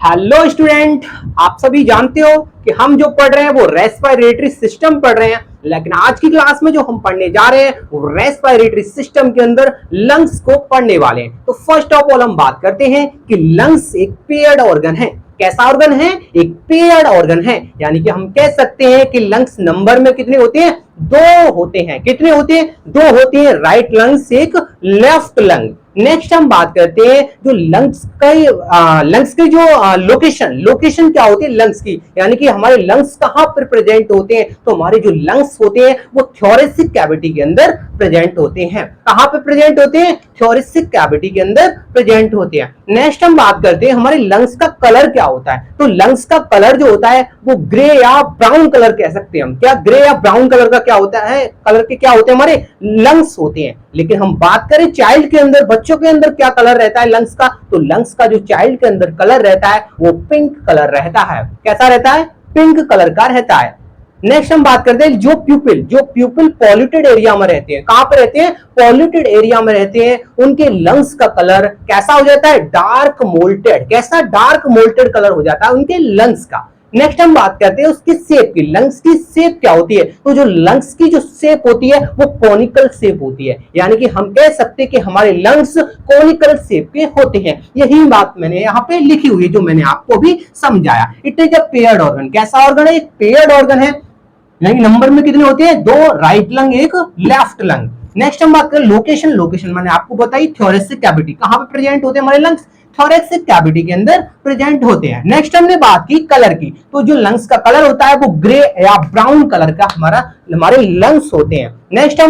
Hello student, आप सभी जानते हो कि हम जो पढ़ रहे हैं वो रेस्पिरेटरी सिस्टम पढ़ रहे हैं। लेकिन आज की क्लास में जो हम पढ़ने जा रहे हैं वो रेस्पिरेटरी सिस्टम के अंदर लंग्स को पढ़ने वाले हैं। तो फर्स्ट ऑफ ऑल हम बात करते हैं कि लंग्स एक पेयर्ड ऑर्गन है। कैसा ऑर्गन है? एक पेयर्ड ऑर्गन है, यानी कि हम कह सकते हैं कि लंग्स नंबर में कितने होते हैं? दो होते हैं। कितने होते हैं? दो होते हैं। राइट लंग्स, एक लेफ्ट लंग। नेक्स्ट हम बात करते हैं जो लंग्स की जो लोकेशन क्या होती है लंग्स की, यानी कि हमारे लंग्स कहां पर प्रेजेंट होते हैं। तो हमारे जो लंग्स होते हैं वो थोरेसिक कैविटी के अंदर प्रेजेंट होते हैं। कहां पे प्रेजेंट होते हैं? थोरेसिक कैविटी के अंदर प्रेजेंट होते हैं। नेक्स्ट हम बात करते हैं हमारे लंग्स का कलर क्या होता है। तो लंग्स का कलर जो होता है वो ग्रे या ब्राउन कलर कह सकते हैं हम। क्या ग्रे या ब्राउन कलर का क्या होता है? कलर के क्या होते हैं? हमारे लंग्स होते हैं। लेकिन हम बात करें चाइल्ड के अंदर, बच्चों के अंदर क्या कलर रहता है लंग्स का? तो लंग्स का जो चाइल्ड के अंदर कलर रहता है वो पिंक कलर रहता है। कैसा रहता है? पिंक कलर का रहता है। नेक्स्ट हम बात करते हैं जो प्यूपिल पॉल्यूटेड एरिया में रहते हैं। कहां पर रहते हैं? पॉल्यूटेड एरिया में रहते हैं। उनके लंग्स का कलर कैसा हो जाता है? Dark mottled. कैसा? डार्क मोल्टेड कलर हो जाता है उनके लंग्स का। नेक्स्ट हम बात करते हैं उसकी शेप की। लंग्स की शेप क्या होती है? तो जो लंग्स की जो शेप होती है वो कोनिकल शेप होती है, यानी कि हम कह सकते हैं कि हमारे लंग्स कोनिकल शेप के होते हैं। यही बात मैंने यहाँ पे लिखी हुई है जो मैंने आपको भी समझाया। It is a paired organ. कैसा ऑर्गन है? एक पेयर्ड ऑर्गन है। यानी नंबर में कितने होते हैं? दो राइट लंग, एक लेफ्ट लंग। नेक्स्ट हम बात करें लोकेशन मैंने आपको बताई थोरेसिक कैविटी। कहां पे प्रेजेंट होते हैं हमारे लंग्स? थोरेसिक कैविटी के अंदर प्रेजेंट होते हैं। नेक्स्ट हमने बात की कलर की। तो जो लंग्स का कलर होता है वो ग्रे या ब्राउन कलर का हमारे लंग्स होते हैं। नेक्स्ट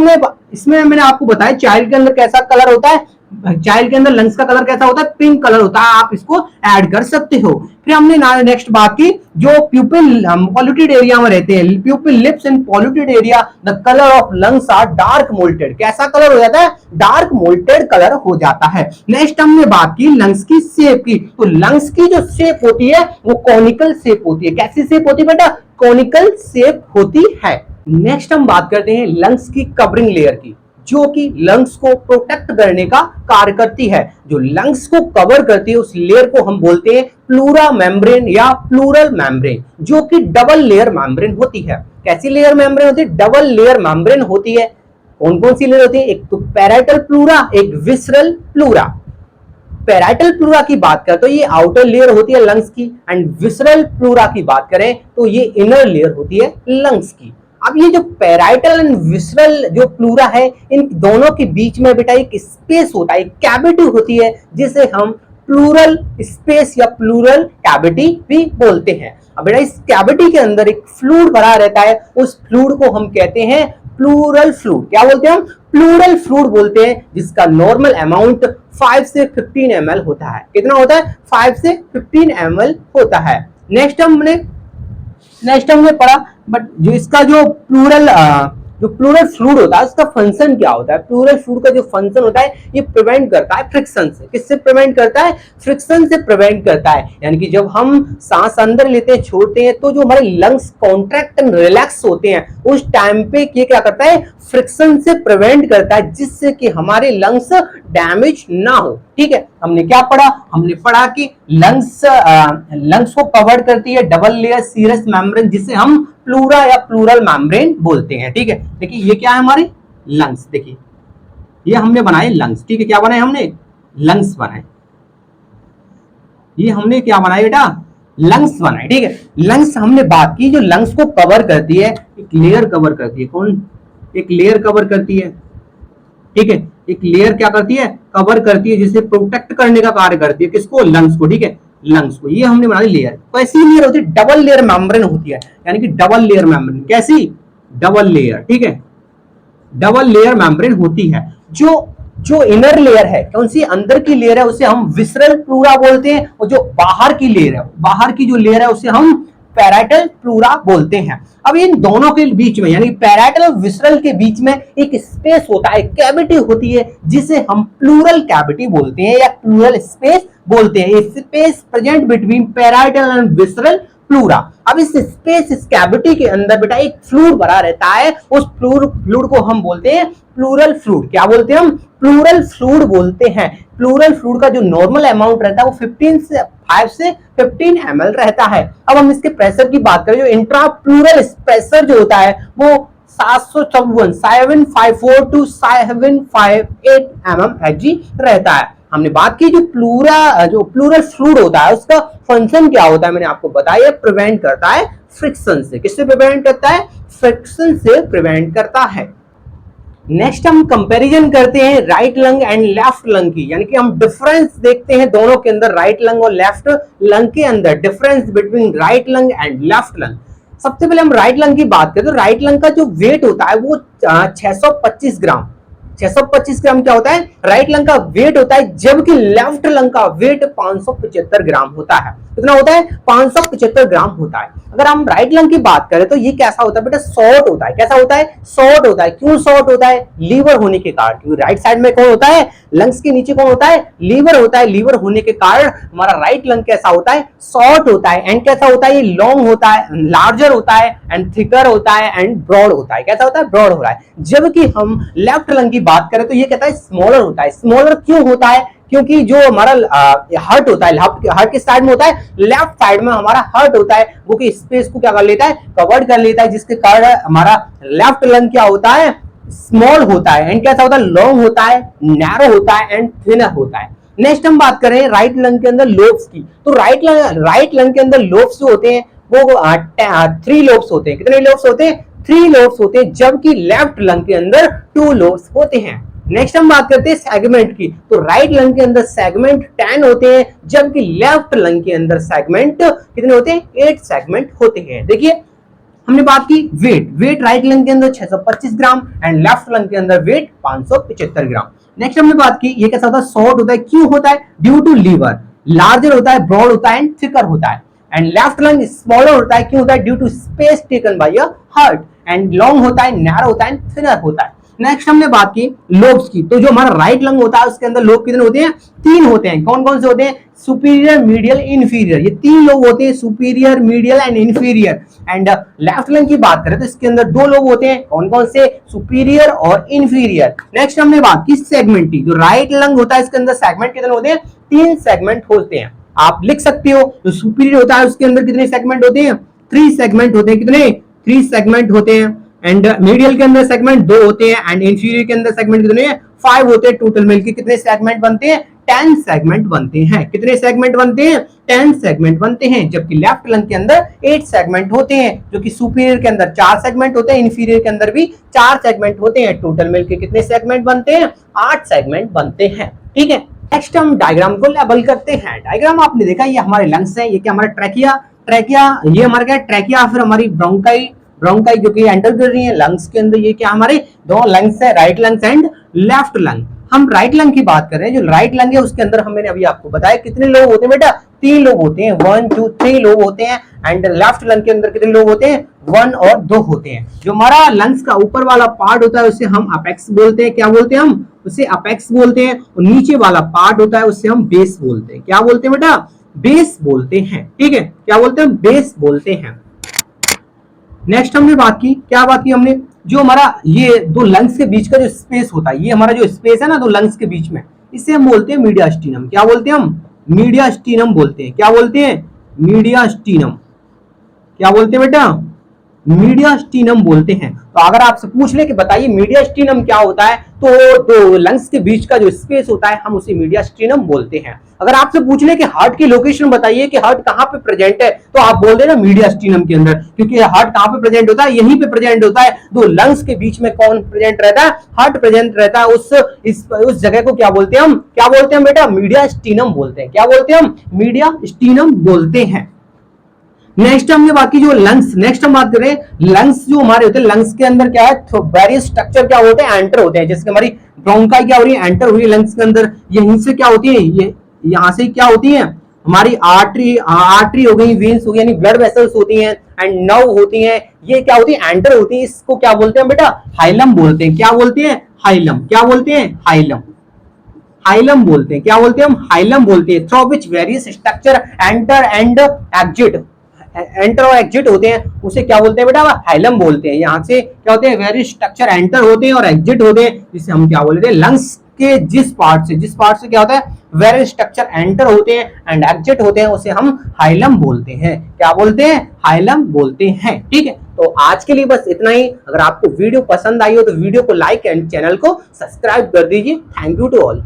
इसमें मैंने आपको बताया चाइल्ड के अंदर कैसा कलर होता है। चाइल्ड के अंदर लंग्स का कलर कैसा होता है? पिंक कलर होता है। आप इसको ऐड कर सकते हो। फिर हमने नेक्स्ट बात की जो प्यूपिल पॉल्यूटेड एरिया में रहते हैं, people lives in polluted area the colour of lungs are dark mottled. कैसा कलर हो जाता है? डार्क मोल्टेड कलर हो जाता है। नेक्स्ट हमने बात की लंग्स की शेप की। तो लंग्स की जो शेप होती है वो कॉनिकल शेप होती है। कैसी शेप होती है बेटा? कॉनिकल शेप होती है। नेक्स्ट हम बात करते हैं लंग्स की कवरिंग लेयर की, जो कि लंग्स को प्रोटेक्ट करने का कार्य करती है। जो लंग्स को कवर करती है उस लेयर को हम बोलते हैं प्लूरा मेम्ब्रेन या प्लूरल मेम्ब्रेन, जो कि डबल लेयर मेम्ब्रेन होती है। कैसी लेयर मेम्ब्रेन होती है? डबल लेयर मेम्ब्रेन होती है। कौन कौन सी लेयर होती है? एक तो पैराइटल प्लूरा, एक विसरल प्लूरा। पैराइटल प्लूरा की बात करें तो ये आउटर लेयर होती है लंग्स की, एंड विसरल प्लूरा की बात करें तो ये इनर लेयर होती है लंग्स की। अब ये जो पैराइटल एंड विसरल जो प्लूरा है, इन दोनों के बीच में बेटा एक स्पेस होता है, एक कैविटी होती है जिसे हम प्लूरल स्पेस या प्लूरल कैविटी भी बोलते हैं। अब बेटा इस कैविटी के अंदर एक फ्लूइड भरा रहता है, उस फ्लूइड को हम कहते हैं प्लूरल फ्लूइड। क्या बोलते हैं हम? प्लूरल फ्लूइड बोलते हैं, जिसका नॉर्मल अमाउंट 5 से 15 ml होता है। कितना होता है? 5 से 15 ml होता है। नेक्स्ट हमने पढ़ा, बट जो इसका जो प्लूरल फ्लूइड होता है उसका फंक्शन क्या होता है? प्लूरल फ्लूइड का जो फंक्शन होता है ये प्रिवेंट करता है फ्रिक्शन से। किससे प्रिवेंट करता है? फ्रिक्शन से प्रिवेंट करता है। यानी कि जब हम सांस अंदर लेते हैं, छोड़ते हैं, तो जो हमारे लंग्स कॉन्ट्रैक्ट एंड रिलैक्स होते हैं उस टाइम पे ये क्या करता है? फ्रिक्शन से प्रिवेंट करता है, जिससे कि हमारे लंग्स डैमेज ना हो। ठीक है, हमने क्या पढ़ा? हमने पढ़ा कि लंग्स को कवर करती है डबल लेयर सीरस मेम्ब्रेन, जिसे हम प्लूरा या प्लूरल मेम्ब्रेन बोलते हैं। ठीक है, देखिए ये क्या है? हमारे लंग्स। देखिए ये हमने बनाए लंग्स। ठीक है, क्या बनाए हमने? लंग्स बनाए। ये हमने क्या बनाया बेटा? लंग्स बनाए। ठीक है, लंग्स हमने बात की जो लंग्स को कवर करती है, एक लेयर कवर करती है। कौन? एक लेयर कवर करती है। ठीक है, एक लेयर क्या करती है? कवर करती है, जिसे प्रोटेक्ट करने का कार्य करती है। किसको? लंग्स को। ठीक है, लंग्स को। ये हमने बना ली लेयर। तो ऐसी लेयर होती है डबल लेयर मेम्ब्रेन होती है, यानी कि डबल लेयर मेम्ब्रेन। कैसी? Double layer. ठीक है, डबल लेयर मेम्ब्रेन होती है। जो इनर लेयर है, कौन सी अंदर की लेयर है, उसे हम विसरल प्लूरा बोलते हैं, और जो बाहर की लेयर है, बाहर की जो लेयर है उसे हम पैराइटल प्लूरा बोलते हैं। अब इन दोनों के बीच में, यानी पैराइटल और विसरल के बीच में एक स्पेस होता है, कैविटी होती है, जिसे हम प्लूरल कैविटी बोलते हैं या प्लूरल स्पेस बोलते हैं। Space present between parietal and visceral pleura. अब इस स्पेस, इस कैविटी के अंदर बेटा एक फ्लूइड भरा रहता है, उस फ्लूइड को हम बोलते हैं प्लूरल फ्लूइड। क्या बोलते हैं हम? प्लूरल फ्लूइड बोलते हैं। प्लूरल फ्लूइड का जो नॉर्मल अमाउंट रहता है वो 5 से 15 ml रहता है। अब हम इसके प्रेशर की बात करें, जो इंट्रा प्लूरल प्रेशर जो होता है वो 754 टू 758 mmHg रहता है। हमने बात की जो प्लूरल फ्लूइड होता है उसका फंक्शन क्या होता है, मैंने आपको बताया, प्रिवेंट करता है फ्रिक्शन से। किससे प्रिवेंट करता है? फ्रिक्शन से प्रिवेंट करता है। नेक्स्ट हम कंपैरिजन करते हैं right lung and left lung की, यानी कि हम डिफरेंस देखते हैं दोनों के अंदर, राइट लंग और लेफ्ट लंग के अंदर difference between right lung and left lung. सबसे पहले हम राइट लंग की बात करें तो राइट लंग का जो वेट होता है वो 625 ग्राम। 625 ग्राम क्या होता है? राइट लंग का वेट होता है, जबकि लेफ्ट लंग का वेट 575 ग्राम होता है। कितना होता है? 575 ग्राम होता है। अगर हम राइट लंग की बात करें तो ये कैसा होता है बेटा? शॉर्ट होता है। कैसा होता है? शॉर्ट होता है। क्यों शॉर्ट होता है? लीवर होने के कारण। क्योंकि राइट साइड में कौन होता है? लंग्स के नीचे कौन होता है? लीवर होता है। लीवर होने के कारण हमारा राइट लंग कैसा होता है? शॉर्ट होता है। एंड कैसा होता है? ये लॉन्ग होता है, लार्जर होता है एंड थिकर होता है एंड ब्रॉड होता है। कैसा होता है? ब्रॉड हो रहा है। जबकि हम लेफ्ट लंग की बात करें तो ये कहता है स्मॉलर होता है। स्मॉलर क्यों होता है? क्योंकि जो हमारा हार्ट होता है, हार्ट के साइड में होता है, लेफ्ट साइड में हमारा हार्ट होता है, वो कि स्पेस को क्या कर लेता है? कवर्ड कर लेता है, जिसके कारण हमारा लेफ्ट लंग क्या होता है? स्मॉल होता है। एंड कैसा होता है? लॉन्ग होता है, नैरो होता है एंड थिनर होता है। नेक्स्ट हम बात करें राइट लंग के अंदर लोब्स की, तो राइट लंग के अंदर लोब्स जो होते हैं वो 3 लोब्स होते हैं। कितने लोब्स होते हैं? 3 लोब्स होते हैं, जबकि लेफ्ट लंग के अंदर 2 लोब्स होते हैं। नेक्स्ट हम बात करते हैं सेगमेंट की, तो राइट लंग के अंदर सेगमेंट 10 होते हैं, जबकि लेफ्ट लंग के अंदर सेगमेंट कितने होते हैं? 8 सेगमेंट होते हैं। देखिए हमने बात की वेट राइट लंग के अंदर 625 ग्राम एंड लेफ्ट लंग के अंदर वेट 575 ग्राम। नेक्स्ट हमने बात की ये कैसा होता है? शॉर्ट होता है। क्यों होता है? Due to liver. लार्जर होता है, ब्रॉड होता है एंड थिकर होता है। एंड लेफ्ट लंग स्मॉलर होता है। क्यों होता है? Due to space taken by your heart. And long होता है, नैरो होता है, थिनर होता है। नेक्स्ट हमने बात की लोब्स की, तो जो हमारा राइट लंग होता है उसके अंदर लोब कितने होते हैं? 3 होते हैं। कौन कौन से होते हैं? सुपीरियर, मीडियल, इंफीरियर, ये 3 लोब होते हैं, superior, medial and inferior. And left lung की बात करें तो इसके अंदर 2 लोब होते हैं। कौन कौन से? सुपीरियर और इंफीरियर। नेक्स्ट हमने बात की सेगमेंट की, जो राइट लंग होता है इसके अंदर सेगमेंट कितने होते हैं? 3 सेगमेंट होते हैं। आप लिख सकते हो जो सुपीरियर होता है उसके अंदर कितने सेगमेंट होते हैं? 3 सेगमेंट होते हैं। कितने? 3 सेगमेंट होते हैं। एंड मीडियल के अंदर सेगमेंट 2 होते हैं एंड इंफीरियर के अंदर सेगमेंट कितने हैं? 5 होते हैं। टोटल मिलकर कितने सेगमेंट बनते हैं? 10 सेगमेंट बनते हैं। कितने सेगमेंट बनते हैं? 10 सेगमेंट बनते हैं। जबकि लेफ्ट लंग के अंदर 8 सेगमेंट होते हैं, जो कि सुपीरियर के अंदर 4 सेगमेंट होते हैं, इंफीरियर के अंदर भी 4 सेगमेंट होते हैं। टोटल मिलकर कितने सेगमेंट बनते हैं? 8 सेगमेंट बनते हैं। ठीक है, नेक्स्ट हम डायग्राम को लेबल करते हैं। डायग्राम आपने देखा ये हमारे लंग्स है, ये क्या हमारा ट्रैकिया, ये हमारा क्या ट्रैकिया, फिर हमारी ब्रोंकाई जो कि एंटर कर रही है लंग्स के अंदर। ये क्या हमारे 2 लंग्स है, right lungs and left lung. हम राइट लंग की बात कर रहे हैं, जो राइट लंग है उसके अंदर हमने अभी आपको बताया कितने लोग होते हैं बेटा? 3 लोग होते हैं, 1 2 3 लोग होते हैं। एंड लेफ्ट लंग के अंदर कितने लोग होते हैं? 1 और 2 होते हैं। जो हमारा लंग्स का ऊपर वाला पार्ट होता है उसे हम अपेक्स बोलते हैं। क्या बोलते हैं हम? उसे अपेक्स बोलते हैं। और नीचे वाला पार्ट होता है उसे हम बेस बोलते हैं। क्या बोलते हैं बेटा? बेस बोलते हैं। ठीक है, क्या बोलते हैं? बेस बोलते हैं। नेक्स्ट हमने बात की, क्या बात की हमने? जो हमारा ये 2 लंग्स के बीच का जो स्पेस होता है, ये हमारा जो स्पेस है ना 2 लंग्स के बीच में, इसे हम बोलते हैं मीडियास्टीनम। क्या बोलते हैं हम? मीडियास्टीनम बोलते हैं। क्या बोलते हैं? मीडियास्टीनम। क्या बोलते हैं बेटा? मीडियास्टीनम बोलते हैं। तो अगर आपसे पूछ ले कि बताइए मीडियास्टीनम क्या होता है, तो 2 लंग्स के बीच का जो स्पेस होता है हम उसे मीडियास्टीनम बोलते हैं। अगर आपसे पूछ ले कि हार्ट की लोकेशन बताइए कि हार्ट कहाँ पे प्रेजेंट है, तो आप बोल देना मीडियास्टीनम के अंदर, क्योंकि हार्ट कहाँ पे प्रेजेंट होता है? यहीं पे प्रेजेंट होता है। 2 लंग्स के बीच में कौन प्रेजेंट रहता है? हार्ट प्रेजेंट रहता है। उस जगह को क्या बोलते हैं हम? क्या बोलते हैं बेटा? मीडियास्टीनम बोलते हैं। क्या बोलते हैं हम? मीडियास्टीनम बोलते हैं। नेक्स्ट हमने बाकी जो लंग्स, नेक्स्ट हम बात करें लंग्स जो हमारे होते हैं, लंग्स के अंदर क्या है? वेरियस स्ट्रक्चर क्या होते हैं? एंटर होते हैं। जैसे हमारी ब्रोंकाई क्या हो रही है? एंटर हो रही है लंग्स के अंदर। यहीं से क्या होती है? ये यहाँ से क्या होती है? हमारी आर्टरी हो गई, वेन्स हो गई, यानी ब्लड वेसल्स होती हैं एंड नर्व होती हैं। ये क्या होती है? एंटर होती है। इसको क्या बोलते हैं बेटा? हाइलम बोलते हैं। क्या बोलते हैं? हाइलम। क्या बोलते हैं? हाइलम। हाइलम बोलते हैं। क्या बोलते हैं हम? हाइलम बोलते हैं। Through which various structure enter and exit, enter और एग्जिट होते हैं, उसे क्या बोलते हैं बेटा? हाइलम बोलते हैं। यहाँ से क्या होते हैं? वेरियस स्ट्रक्चर एंटर होते हैं और एग्जिट होते हैं, जिसे हम क्या बोलते हैं? लंग्स के जिस पार्ट से क्या होता है, वेयर स्ट्रक्चर एंटर होते हैं एंड एग्जिट होते हैं, उसे हम हाइलम बोलते हैं। क्या बोलते हैं? हाइलम बोलते हैं। ठीक है, तो आज के लिए बस इतना ही। अगर आपको वीडियो पसंद आई हो तो वीडियो को लाइक एंड चैनल को सब्सक्राइब कर दीजिए। Thank you to all.